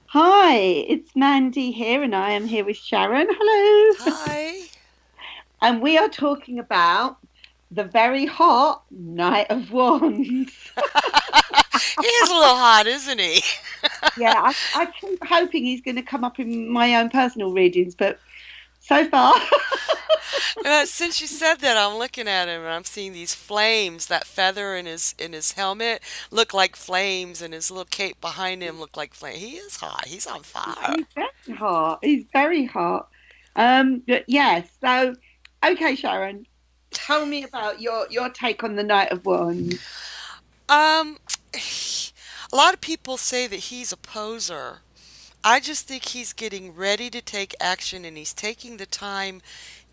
Hi, it's Mandy here, and I am here with Sharon. Hello. Hi. And we are talking about the very hot Knight of Wands. He is a little hot, isn't he? Yeah, I keep hoping he's going to come up in my own personal readings, but so far, Since you said that, I'm looking at him and I'm seeing these flames. That feather in his helmet look like flames, and his little cape behind him look like flame. He is hot. He's on fire. he's very hot. He's very hot. But yes, so okay, Sharon, tell me about your take on the Knight of Wands. Um, a lot of people say that he's a poser. I just think he's getting ready to take action, and he's taking the time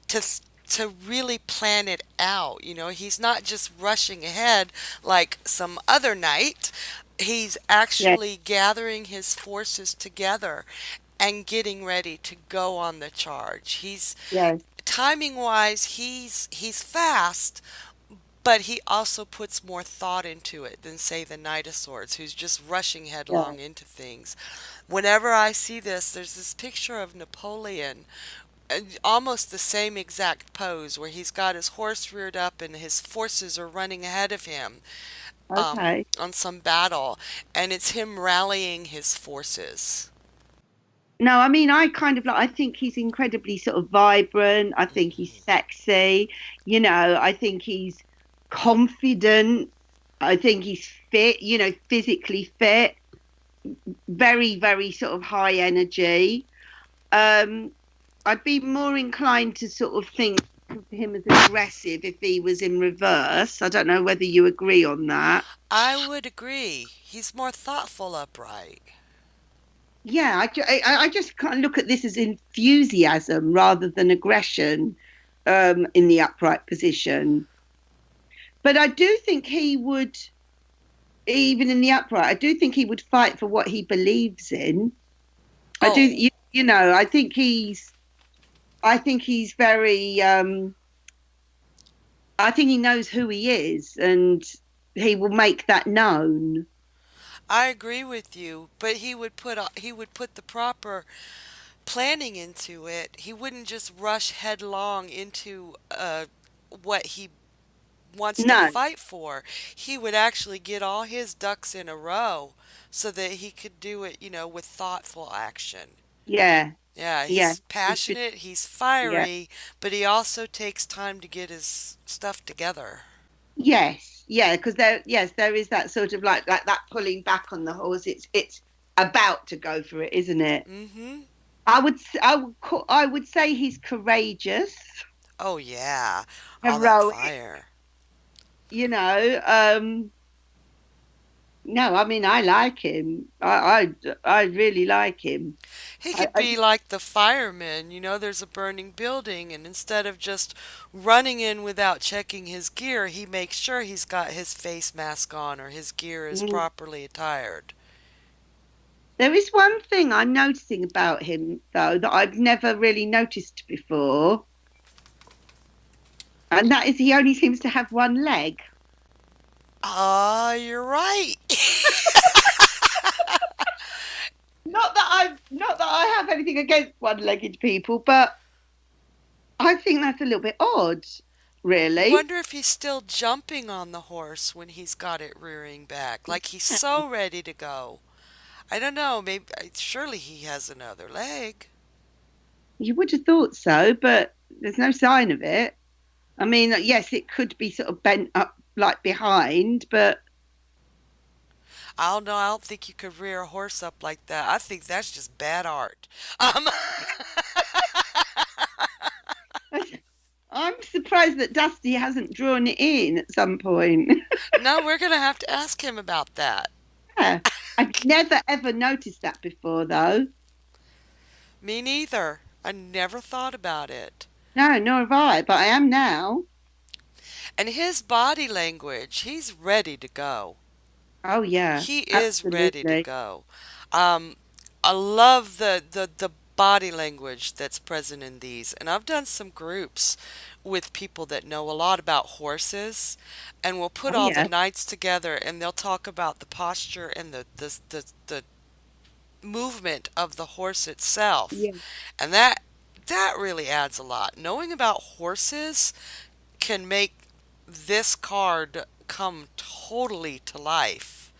to to really plan it out. He's not just rushing ahead like some other knight. He's Yes, actually gathering his forces together and getting ready to go on the charge. He's yes, timing wise, he's fast, but he also puts more thought into it than, say, the Knight of Swords, who's just rushing yeah. headlong into things. Whenever I see this, there's this picture of Napoleon, almost the same exact pose, where he's got his horse reared up and his forces are running ahead of him Okay. on some battle, and it's him rallying his forces. No, I mean, I kind of like, I think he's incredibly sort of vibrant. I think he's sexy. I think he's confident. I think he's fit, physically fit, very, very sort of high energy. Um, I'd be more inclined to sort of think of him as aggressive if he was in reverse. I don't know whether you agree on that. I would agree. He's more thoughtful upright. Yeah, I just kind of look at this as enthusiasm rather than aggression in the upright position. But I do think he would, even in the upright, I do think he would fight for what he believes in. I do, Oh, I think he's very, I think he knows who he is and he will make that known. I agree with you, but he would put the proper planning into it. He wouldn't just rush headlong into what he wants to No, fight for. He would actually get all his ducks in a row so that he could do it, with thoughtful action. yeah, Yeah, yeah, he's he should, passionate, he's yeah. fiery, but he also takes time to get his stuff together. Yes, yeah, because yes, there is that sort of like that pulling back on the horse. It's about to go for it, isn't it? Mm-hmm. I would say he's courageous, Oh yeah, all that heroic. fire. You know, no, I mean I like him. I really like him. He I, could I be like the fireman. There's a burning building, and instead of just running in without checking his gear, he makes sure he's got his face mask on or his gear is mm. properly attired. There is one thing I'm noticing about him though that I've never really noticed before, and that is he only seems to have one leg. Ah, you're right. Not that I have anything against one-legged people, but I think that's a little bit odd, really. Wonder if he's still jumping on the horse when he's got it rearing back, like he's so ready to go. I don't know, maybe surely he has another leg. You would have thought so, but there's no sign of it. I mean, yes, it could be sort of bent up like behind, but I don't know, I don't think you could rear a horse up like that. I think that's just bad art. Um, I'm surprised that Dusty hasn't drawn it in at some point. no, we're gonna have to ask him about that. Yeah. I've never ever noticed that before, though. Me neither. I never thought about it. No, nor have I, but I am now. And his body language, he's ready to go. Oh, yeah, He is ready to absolutely. go. Um, I love the body language that's present in these. And I've done some groups with people that know a lot about horses, and we'll put Oh, all the yeah. knights together and they'll talk about the posture and the movement of the horse itself. Yeah. And that really adds a lot. Knowing about horses can make this card come totally to life.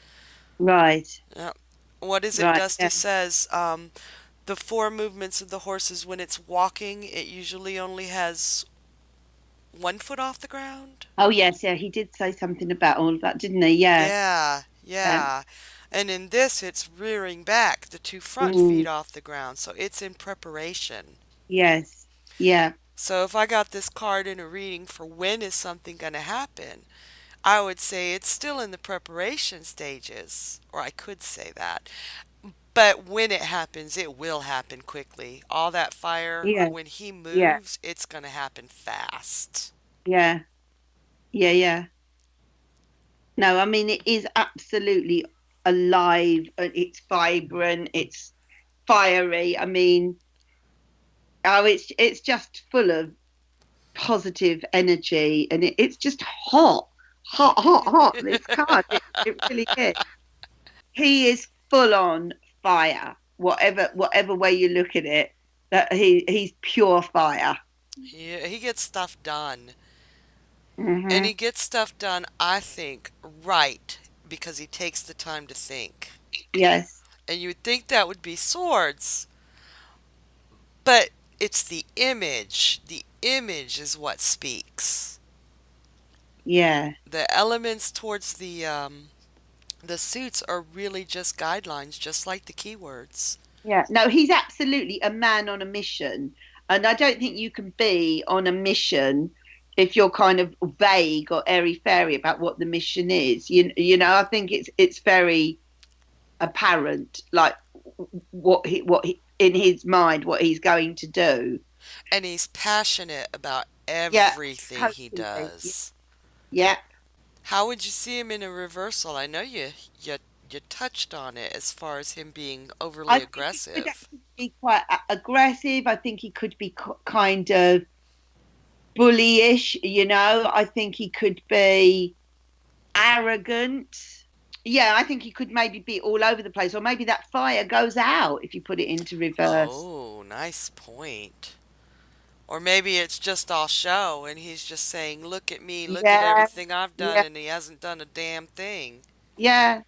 Right. Uh, what is it? Right. Dusty Yeah. says the four movements of the horses when it's walking, it usually only has 1 foot off the ground. Oh yes, yeah. He did say something about all of that, didn't he? Yeah. Yeah, Yeah. yeah. And in this, it's rearing back the 2 front feet Mm, off the ground, so it's in preparation. yes. Yeah. So if I got this card in a reading for when is something going to happen, I would say it's still in the preparation stages, or I could say that. But when it happens, it will happen quickly. All that fire, Yeah. when he Yeah. moves, it's going to happen fast. Yeah. Yeah. Yeah. No, I mean it is absolutely alive. It's vibrant. It's fiery. I mean, oh, it's just full of positive energy, and it's just hot, hot, hot, hot. This card, it really is. He is full on fire. Whatever way you look at it, that he's pure fire. He gets stuff done. And Hmm. he gets stuff done, I think, right because he takes the time to think. Yes. And you would think that would be swords, but it's the image. The image is what speaks. Yeah. The elements towards the suits are really just guidelines, just like the keywords. Yeah. No, he's absolutely a man on a mission. And I don't think you can be on a mission if you're kind of vague or airy fairy about what the mission is. I think it's very apparent, like what he in his mind what he's going to do. And he's passionate about Yeah, everything he totally. does. Yeah. How would you see him in a reversal? I know you touched on it as far as him being overly I think he could aggressive. actually be quite aggressive. I think he could be kind of bullyish. I think he could be arrogant. Yeah, I think he could maybe be all over the place, or maybe that fire goes out if you put it into reverse. Oh, nice point. Or maybe it's just all show and he's just saying, "Look at me, look at Yeah, everything I've done," yeah, and he hasn't done a damn thing. yeah.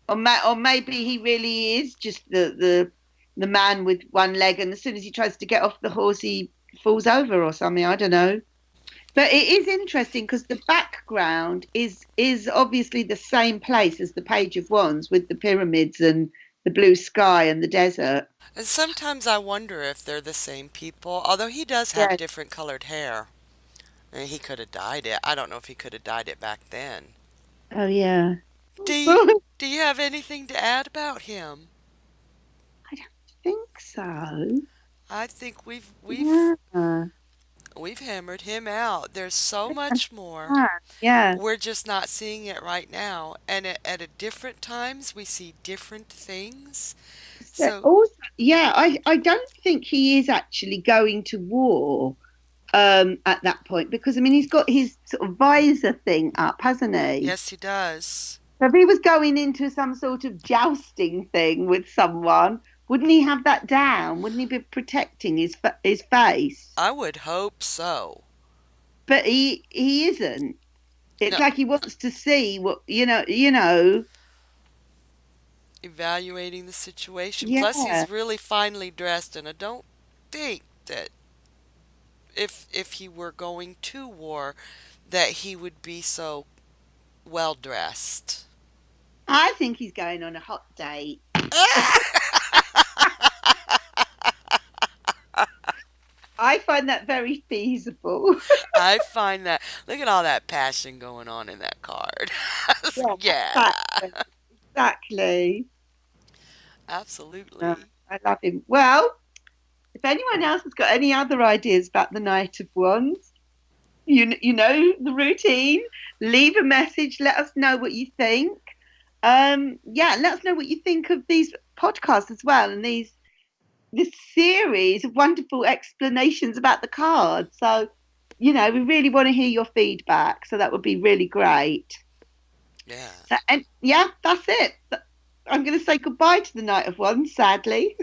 Or maybe he really is just the man with one leg, and as soon as he tries to get off the horse, he falls over or something. I don't know. But it is interesting because the background is obviously the same place as the Page of Wands with the pyramids and the blue sky and the desert. And sometimes I wonder if they're the same people, although he does have Yeah. different colored hair. And he could have dyed it. I don't know if he could have dyed it back then. Oh yeah. Do you, I do you have anything to add about him? don't think so. I think we've we've Yeah. we've hammered him out. There's so much more. Yeah. Yeah. We're just not seeing it right now. And at a different times we see different things. So So also, yeah, I don't think he is actually going to war at that point because I mean he's got his sort of visor thing up, hasn't he? yes, he does. So if he was going into some sort of jousting thing with someone, wouldn't he have that down? Wouldn't he be protecting his face? I would hope so. But he isn't. It's No, like he wants to see what you know. evaluating the situation. Plus, Yeah, he's really finely dressed, and I don't think that if he were going to war, that he would be so well dressed. I think he's going on a hot date. I find that very feasible. I find that look at all that passion going on in that card. Yeah, Yeah, exactly. Exactly. Uh, absolutely. I love him. Well, if anyone else has got any other ideas about the Knight of Wands, you know the routine. Leave a message. Let us know what you think. Yeah, let us know what you think of these podcasts as well, and this series of wonderful explanations about the cards. So, we really want to hear your feedback. So that would be really great. Yeah. So, and yeah, that's it. I'm going to say goodbye to the Night of Wands, sadly.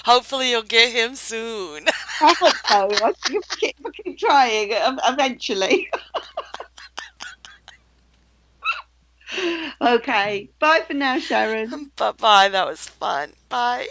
Hopefully you'll get him soon. I hope so. I think if I keep trying, eventually. Okay. Bye for now, Sharon. Bye bye. That was fun. Bye.